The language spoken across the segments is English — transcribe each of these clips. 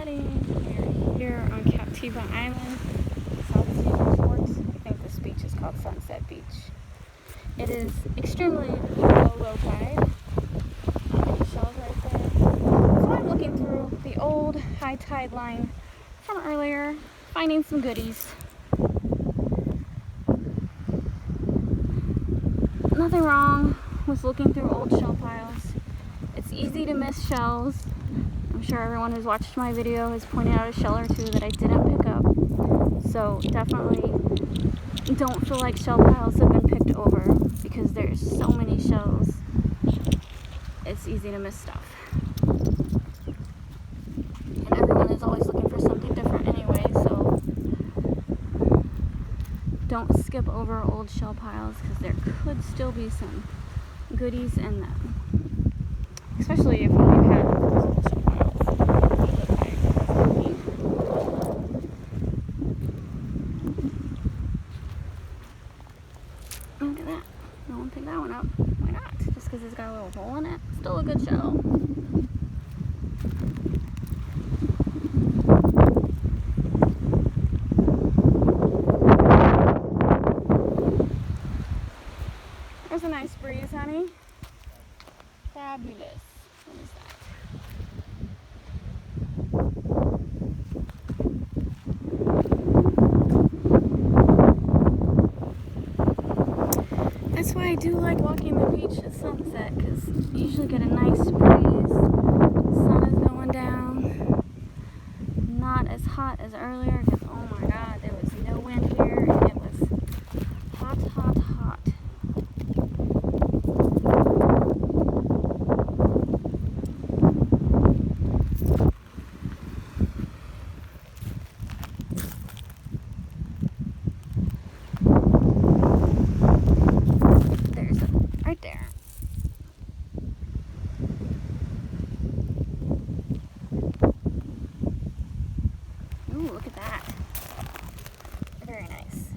We're here on Captiva Island, South Sea Resorts. I think this beach is called Sunset Beach. It is extremely low tide. Shells right there. So I'm looking through the old high tide line from earlier, finding some goodies. Nothing wrong with looking through old shell piles. It's easy to miss shells. I'm sure everyone who's watched my video has pointed out a shell or two that I didn't pick up. So definitely don't feel like shell piles have been picked over because there's so many shells. It's easy to miss stuff. And everyone is always looking for something different anyway, so don't skip over old shell piles because there could still be some goodies in them. Especially if you had those old shell piles. Look at that. No one picked that one up. Why not? Just because it's got a little hole in it. Still a good shell. There's a nice breeze, honey. Fabulous. What is that? That's why I do like walking the beach at sunset, because you usually get a nice breeze. The sun is going down. Not as hot as earlier, because oh my god, there was no wind here, and it was hot, hot, hot. Right there. Ooh, look at that. Very nice.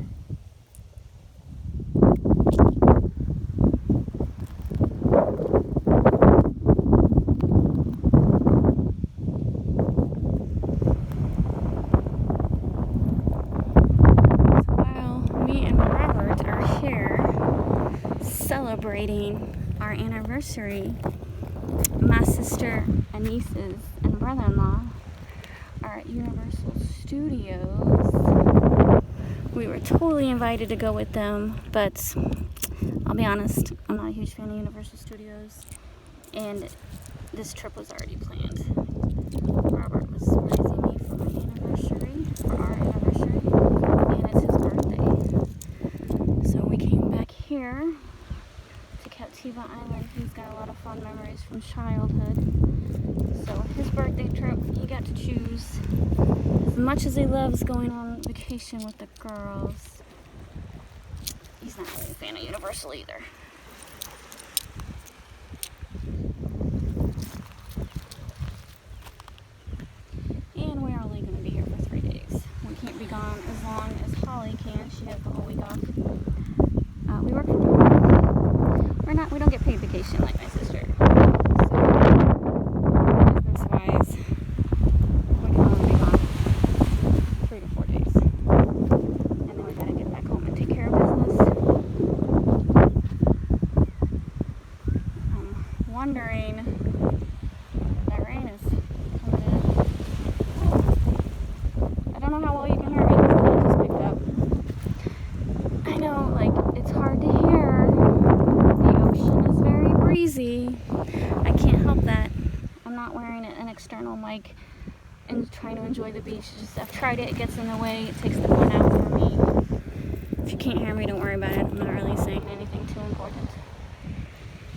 So while me and Robert are here celebrating our anniversary, my sister and nieces and brother-in-law are at Universal Studios. We were totally invited to go with them, but I'll be honest, I'm not a huge fan of Universal Studios, and this trip was already planned. Robert was raising me for my anniversary, for our anniversary, and it's his birthday. So we came back here to Captiva Island. He's got a lot of fond memories from childhood. So his birthday trip, he got to choose. As much as he loves going on vacation with the girls, he's not really a fan of Universal either. And we're only going to be here for 3 days. We can't be gone as long as Holly can. She has the whole week off. We work from home. We don't get paid vacation like my sister. So, business-wise, we can only be gone 3 to 4 days. And then we gotta get back home and take care of business. I'm wondering, that rain is coming in. I don't know how well you can hear me because the wind just picked up. I know, like, it's hard to hear. Is very breezy. I can't help that. I'm not wearing an external mic and trying to enjoy the beach. Just I've tried it. It gets in the way. It takes the fun out for me. If you can't hear me, don't worry about it. I'm not really saying anything too important.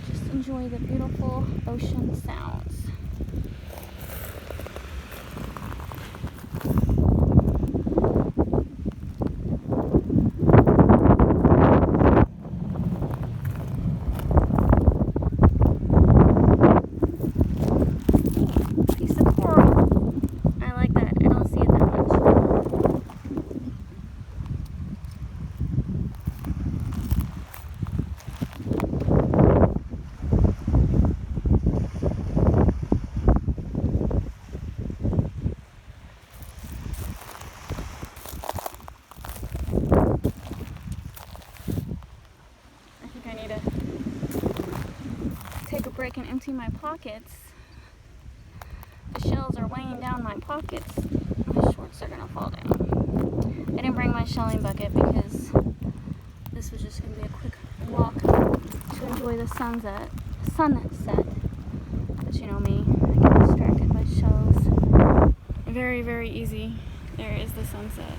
Just enjoy the beautiful ocean sounds. break and empty my pockets, the shells are weighing down my pockets. My shorts are gonna fall down. I didn't bring my shelling bucket because this was just gonna be a quick walk to enjoy the sunset. But you know me, I get distracted by shells very, very easy. There is the sunset.